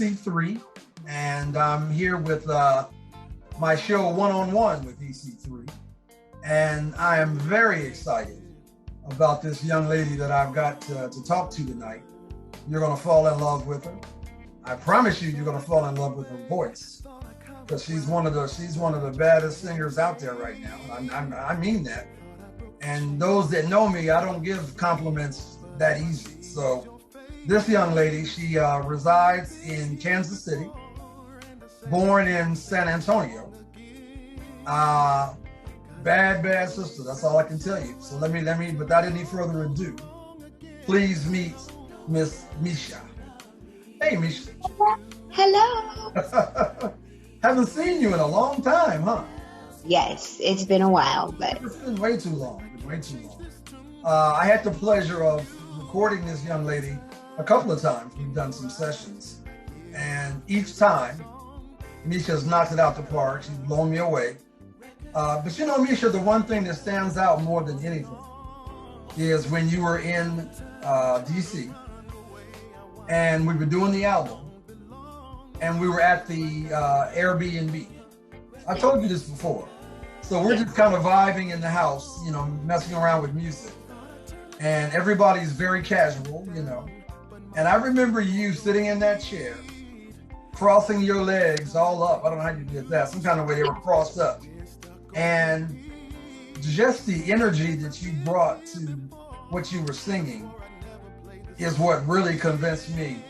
EC3, and I'm here with my show On One With EC3, and I am very excited about this young lady that I've got to talk to tonight. You're going to fall in love with her. I promise you, you're going to fall in love with her voice, because she's one of the baddest singers out there right now. I mean that. And those that know me, I don't give compliments that easy. So this young lady, she resides in Kansas City, born in San Antonio. Bad sister. That's all I can tell you. So let me, without any further ado, please meet Miss Misha. Hey, Misha. Hello. Haven't seen you in a long time, huh? Yes, it's been a while, but it's been way too long. I had the pleasure of recording this young lady a couple of times. We've done some sessions, and each time, Misha's knocked it out the park. She's blown me away. But you know, Misha, the one thing that stands out more than anything is when you were in DC, and we were doing the album, and we were at the Airbnb. I told you this before. So we're just kind of vibing in the house, you know, messing around with music. And everybody's very casual, you know. And I remember you sitting in that chair, crossing your legs all up. I don't know how you did that. Some kind of way they were crossed up. And just the energy that you brought to what you were singing is what really convinced me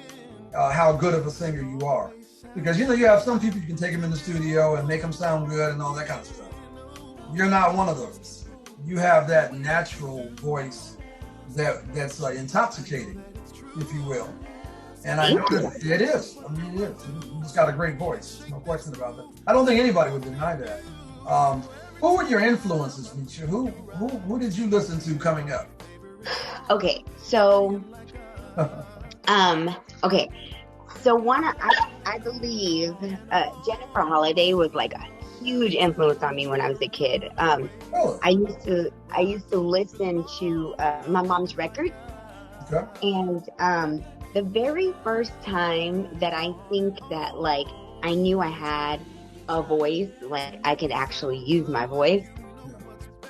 how good of a singer you are. Because, you know, you have some people, you can take them in the studio and make them sound good and all that kind of stuff. You're not one of those. You have that natural voice that's intoxicating, if you will. And I know that it is. I mean, it is. You just got a great voice. No question about that. I don't think anybody would deny that. Who were your influences, Misha? Who did you listen to coming up? Okay, so So I believe Jennifer Holliday was like a huge influence on me when I was a kid. I used to listen to my mom's records. Okay. And the very first time that I think that like I knew I had a voice, like I could actually use my voice,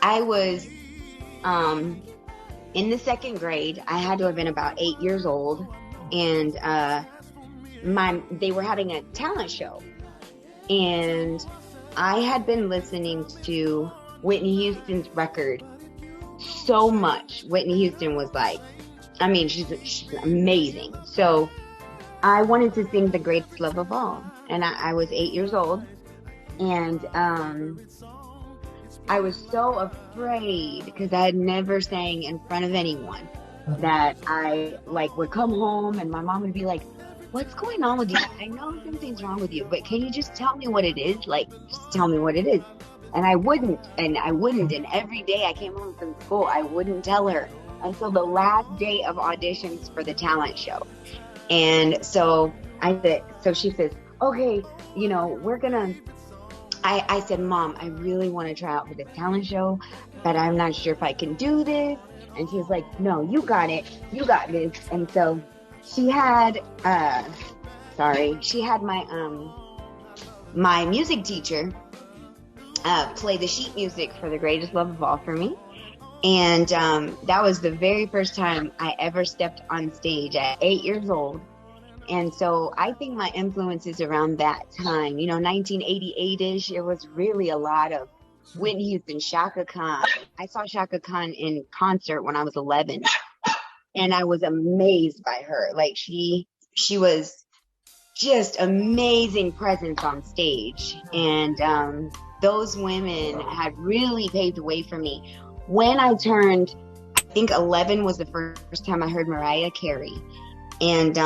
I was in the second grade. I had to have been about 8 years old, and they were having a talent show, and I had been listening to Whitney Houston's record so much. Whitney Houston was like, I mean, she's amazing. So I wanted to sing The Greatest Love of All, and I was 8 years old, and I was so afraid because I had never sang in front of anyone that I like would come home and my mom would be like, "What's going on with you? I know something's wrong with you, but can you just tell me what it is? Like, just tell me what it is." And I wouldn't. And every day I came home from school, I wouldn't tell her until the last day of auditions for the talent show. And so she says, "Okay, you know, I said, "Mom, I really want to try out for this talent show, but I'm not sure if I can do this." And she was like, "No, you got it. You got this." And so she had my music teacher play the sheet music for The Greatest Love of All for me. And that was the very first time I ever stepped on stage at 8 years old. And so I think my influences around that time, you know, 1988-ish, it was really a lot of Whitney Houston, Chaka Khan. I saw Chaka Khan in concert when I was 11. And I was amazed by her. Like she was just amazing presence on stage. And those women had really paved the way for me. When I turned, I think 11 was the first time I heard Mariah Carey. And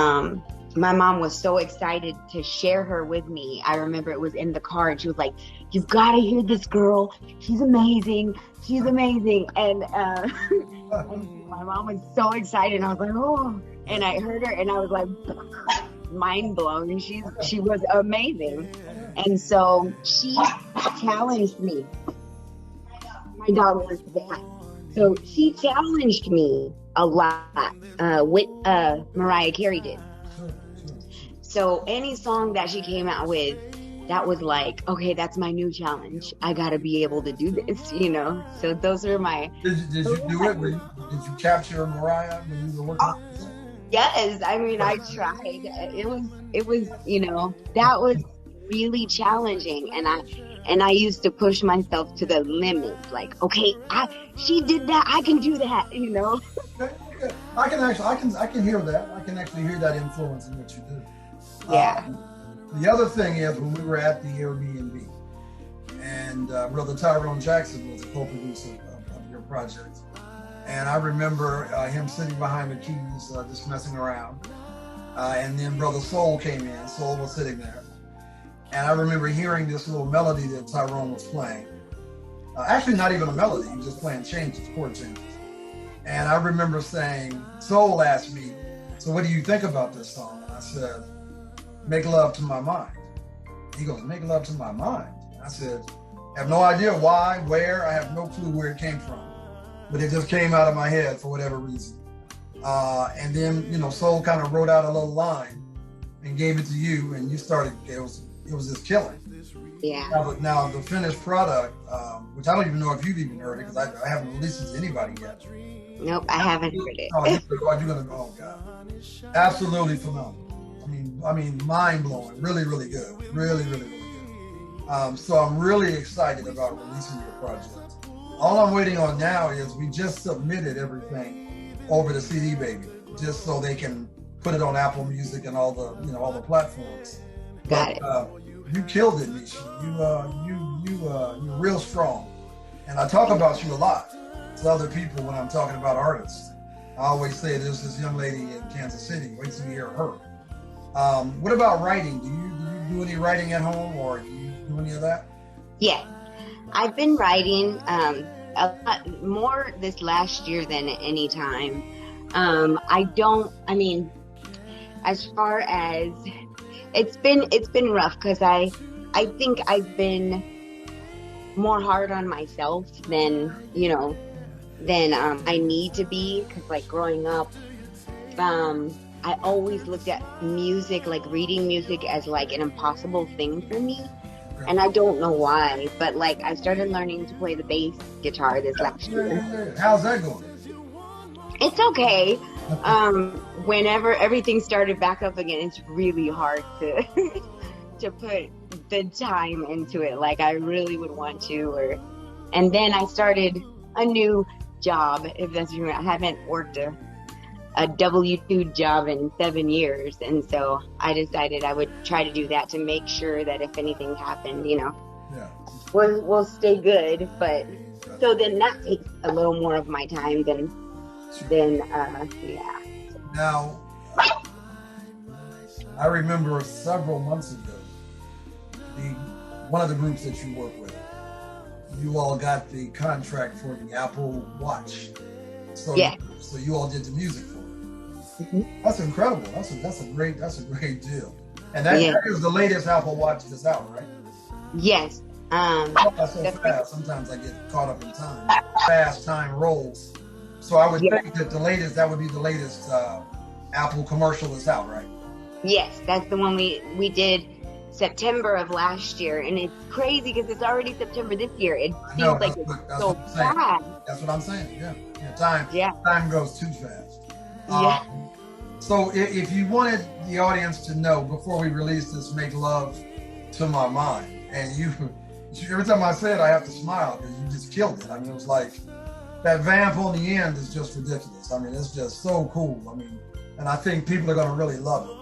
my mom was so excited to share her with me. I remember it was in the car and she was like, "You've got to hear this girl. She's amazing. She's amazing." And my mom was so excited. And I was like, "Oh," and I heard her and I was like mind blown. And she was amazing. And so she challenged me. My dog was that. So she challenged me a lot. Mariah Carey did. So any song that she came out with, that was like, okay, that's my new challenge. I gotta be able to do this, you know. So those are my. Did you do it? Did you capture Mariah when you were working? Yes, I mean, I tried. It was, you know, that was really challenging, and I used to push myself to the limit. Like, okay, she did that, I can do that, you know. Okay. I can hear that. I can actually hear that influence in what you do. Yeah. The other thing is when we were at the Airbnb, and Brother Tyrone Jackson was a co-producer of your project. And I remember him sitting behind the keys, just messing around. And then Brother Soul came in. Soul was sitting there. And I remember hearing this little melody that Tyrone was playing. Actually, not even a melody. He was just playing changes, chord changes. And I remember saying, Soul asked me, so what do you think about this song? And I said, Make Love to My Mind. He goes, Make Love to My Mind? And I said, I have no idea why, where. I have no clue where it came from. But it just came out of my head for whatever reason. And then, you know, Soul kind of wrote out a little line and gave it to you, and you started, it was just killing. Yeah. Now the finished product, which I don't even know if you've even heard it, because I haven't released it to anybody yet. Nope, I haven't heard it. You're gonna go, oh God. Absolutely phenomenal. I mean, mind-blowing, really, really good. Really, really, really good. So I'm really excited about releasing your project. All I'm waiting on now is we just submitted everything over to CD Baby, just so they can put it on Apple Music and all the platforms. Got it. You killed it, Misha. You're real strong, and I talk about you a lot to other people when I'm talking about artists. I always say there's this young lady in Kansas City. Wait till you hear her. What about writing? Do you do any writing at home, or do you do any of that? Yeah. I've been writing a lot more this last year than any time. I mean, as far as it's been rough, because I think I've been more hard on myself than I need to be, because like growing up, I always looked at music, like reading music, as like an impossible thing for me. And I don't know why, but like I started learning to play the bass guitar this last year. How's that going? It's okay. Whenever everything started back up again, it's really hard to to put the time into it like I really would want to. And then I started a new job, if that's true. I haven't worked a W-2 job in 7 years, and so I decided I would try to do that to make sure that if anything happened, we'll stay good. But so then that takes a little more of my time than yeah. Now, I remember several months ago, one of the groups that you work with, you all got the contract for the Apple Watch. So you all did the music for it. Mm-hmm. That's incredible. That's a great deal. And that is the latest Apple Watch that's out, right? Yes. That's so fast. Sometimes I get caught up in time. Fast time rolls. So I would think that that would be the latest Apple commercial that's out, right? Yes, that's the one we did September of last year, and it's crazy because it's already September this year. It seems like it's so fast. That's what I'm saying. Yeah. Time goes too fast. So if you wanted the audience to know before we release this, Make Love to My Mind, and you every time I say it, I have to smile because you just killed it. I mean, it was like that vamp on the end is just ridiculous. I mean, it's just so cool. I mean, and I think people are going to really love it.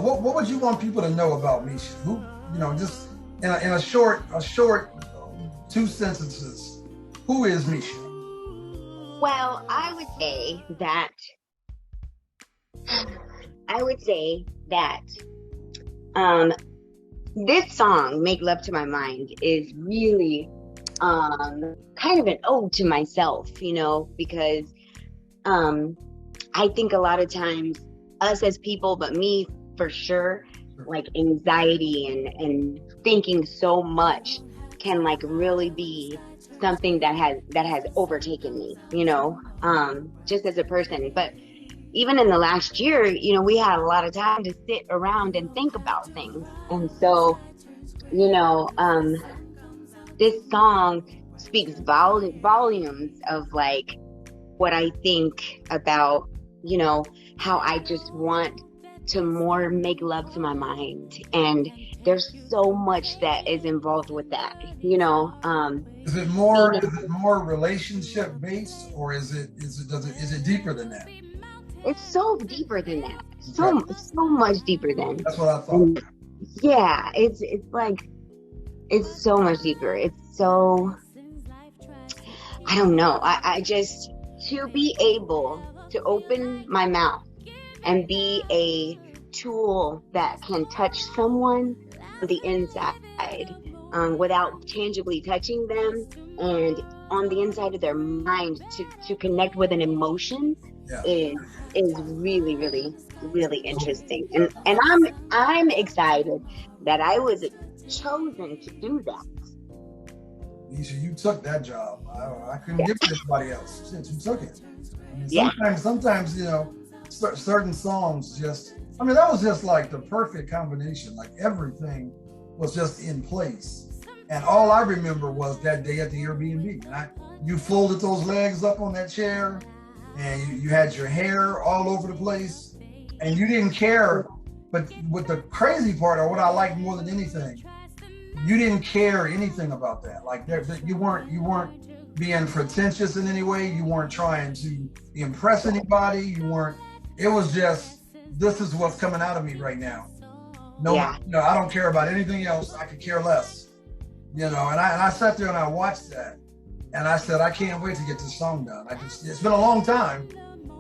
What would you want people to know about Misha? Who, just in a short 2 sentences, who is Misha? Well, I would say that this song, Make Love to My Mind, is really kind of an ode to myself, because I think a lot of times us as people, but me for sure, like anxiety and thinking so much can like really be something that has overtaken me, just as a person. But even in the last year, you know, we had a lot of time to sit around and think about things. And so, you know, this song speaks volumes of like what I think about, you know, how I just want to more make love to my mind. And there's so much that is involved with that, you know. Is it more relationship based, or is it deeper than that? It's so deeper than that. So much deeper than. That's what I thought. Yeah, it's like, it's so much deeper. It's so, I don't know. I just, to be able to open my mouth and be a tool that can touch someone on the inside, without tangibly touching them, and on the inside of their mind to connect with an emotion, is really, really, really interesting. And I'm excited that I was chosen to do that. Misha, you took that job. I couldn't give it to anybody else. Since you took it. I mean, sometimes, you know, certain songs just, I mean, that was just like the perfect combination. Like everything was just in place. And all I remember was that day at the Airbnb. And you folded those legs up on that chair, and you had your hair all over the place, and you didn't care. But with the crazy part, or what I liked more than anything, you didn't care anything about that. Like you weren't being pretentious in any way. You weren't trying to impress anybody. It was just, this is what's coming out of me right now. No, you know, I don't care about anything else. I could care less. You know, and I sat there and I watched that, and I said, I can't wait to get this song done. It's been a long time.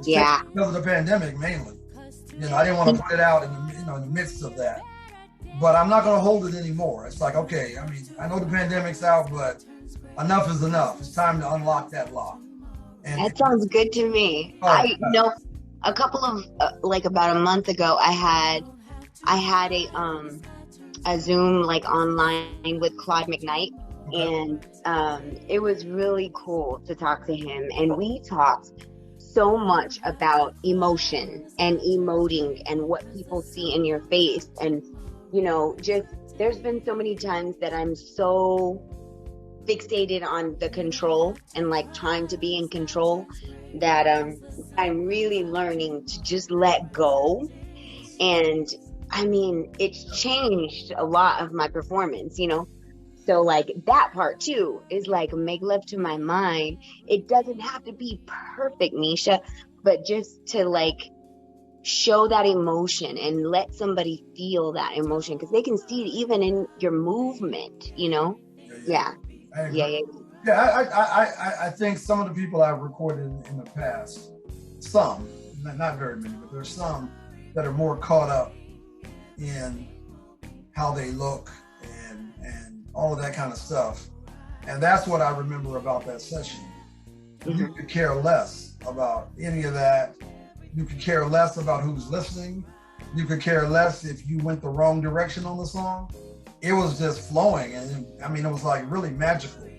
Because of the pandemic mainly. You know, I didn't want to put it out in the midst of that. But I'm not going to hold it anymore. It's like, okay, I mean, I know the pandemic's out, but enough is enough. It's time to unlock that lock. And that sounds good to me. I know a couple of like about a month ago, I had a Zoom like online with Claude McKnight, and it was really cool to talk to him. And we talked so much about emotion and emoting and what people see in your face. And, you know, just, there's been so many times that I'm so fixated on the control and like trying to be in control that I'm really learning to just let go. And I mean, it's changed a lot of my performance, you know? So like that part too is like make love to my mind. It doesn't have to be perfect, Misha, but just to like show that emotion and let somebody feel that emotion, because they can see it even in your movement, you know? Yeah. I think some of the people I've recorded in the past, some, not very many, but there's some that are more caught up in how they look and all of that kind of stuff. And that's what I remember about that session. You could care less about any of that. You could care less about who's listening. You could care less if you went the wrong direction on the song. It was just flowing. And I mean, it was like really magical,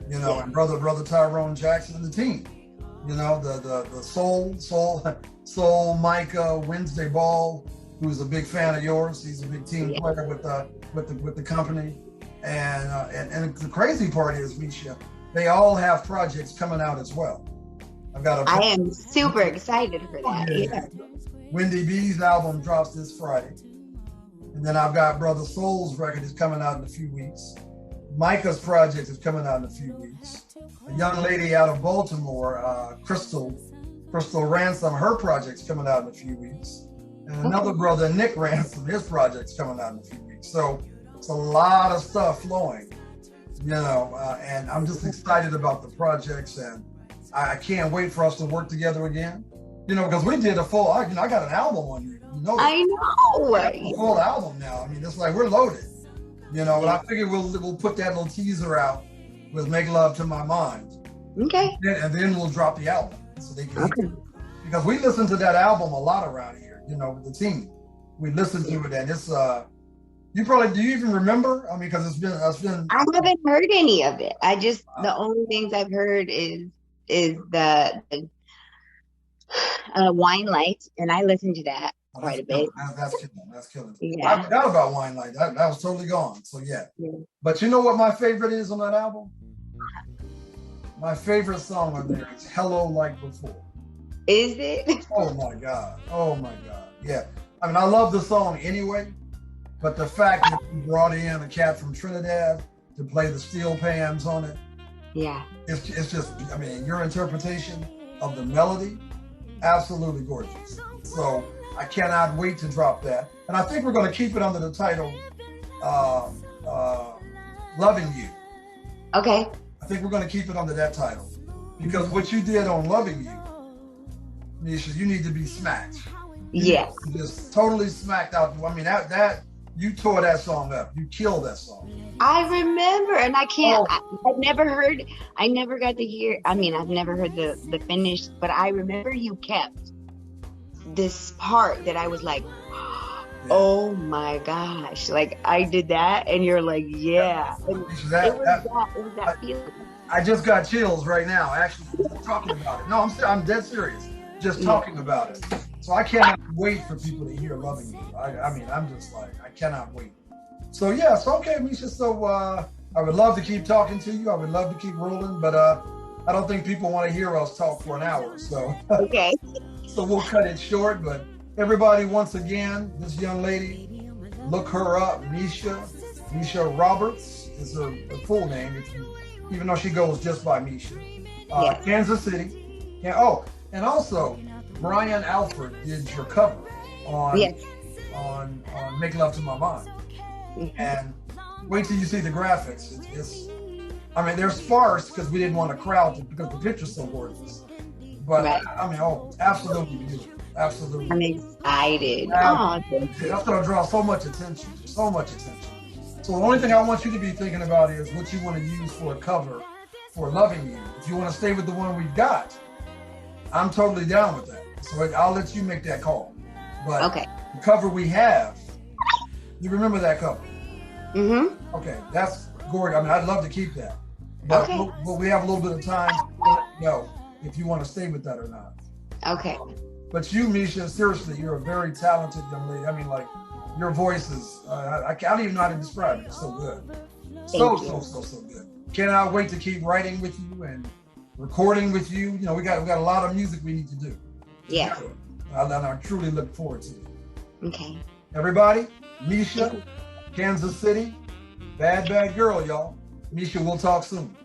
you know, and brother Tyrone Jackson and the team, you know, the soul Micah Wednesday Ball, who's a big fan of yours. He's a big team player with the company. And the crazy part is, Misha, they all have projects coming out as well. I am super excited for that. Wendy B's album drops this Friday. And then I've got Brother Soul's record is coming out in a few weeks. Micah's project is coming out in a few weeks. A young lady out of Baltimore, Crystal Ransom, her project's coming out in a few weeks. And another brother, Nick Ransom, his project's coming out in a few weeks. So it's a lot of stuff flowing, you know, and I'm just excited about the projects, and I can't wait for us to work together again, you know, because we did a full, I got an album on you, you know. I know. A full album now. I mean, it's like we're loaded, you know, and I figured we'll put that little teaser out with Make Love to My Mind. Okay. And then we'll drop the album so they can hear it. Because we listen to that album a lot around here, you know, with the team. We listen to it, and it's do you even remember? I mean, because it's been. I haven't heard any of it. I just the only things I've heard is the Wine Light, and I listen to that Oh, quite that's a bit. killing. That's killing. That's killing. I Yeah. forgot about Wine Light. That was totally gone. So yeah. Yeah. But you know what my favorite is on that album? My favorite song on there is Hello Like Before. Is it? Oh my God. Oh my God. Yeah. I mean, I love the song anyway, but the fact that you brought in a cat from Trinidad to play the steel pans on it, Yeah. it's just, I mean, your interpretation of the melody, absolutely gorgeous. So I cannot wait to drop that. And I think we're going to keep it under the title, Loving You. Okay. I think we're going to keep it under that title because what you did on Loving You, Misha, you need to be smacked. Yeah. Just totally smacked out. I mean, that you tore that song up. You killed that song. I remember, and I can't. Oh. I've never heard. I never got to hear. I mean, I've never heard the finish, but I remember you kept this part that I was like, oh my gosh! Like I did that, and you're like, yeah. And it was that feeling. I just got chills right now. Actually, talking about it. No, I'm dead serious. Just talking about it. So I cannot wait for people to hear Loving You. I mean, I'm just like, I cannot wait. So yeah, so okay, Misha. So I would love to keep talking to you. I would love to keep rolling, but I don't think people want to hear us talk for an hour. So okay. So we'll cut it short. But everybody, once again, this young lady, look her up. Misha Roberts is her full name, even though she goes just by Misha. Yes. Kansas City. Yeah. Oh, and also Brian Alford did your cover on Make Love to My Mind. And wait till you see the graphics. I mean, they're sparse because we didn't want to crowd it because the picture's so gorgeous. But I mean, absolutely beautiful. Absolutely. I'm excited. That's going to draw so much attention. So much attention. So the only thing I want you to be thinking about is what you want to use for a cover for Loving You. If you want to stay with the one we've got, I'm totally down with that. So I'll let you make that call. But the cover we have, you remember that cover? Mm-hmm. Okay, that's gorgeous. I mean, I'd love to keep that. But, but we have a little bit of time to let you know if you want to stay with that or not. Okay. But you, Misha, seriously, you're a very talented young lady. I mean, like, your voice is, I don't even know how to describe it. It's so good. So good. Cannot wait to keep writing with you and recording with you. You know, we got a lot of music we need to do. Yeah. And I truly look forward to it. Okay. Everybody, Misha, Kansas City, bad girl, y'all. Misha, we'll talk soon.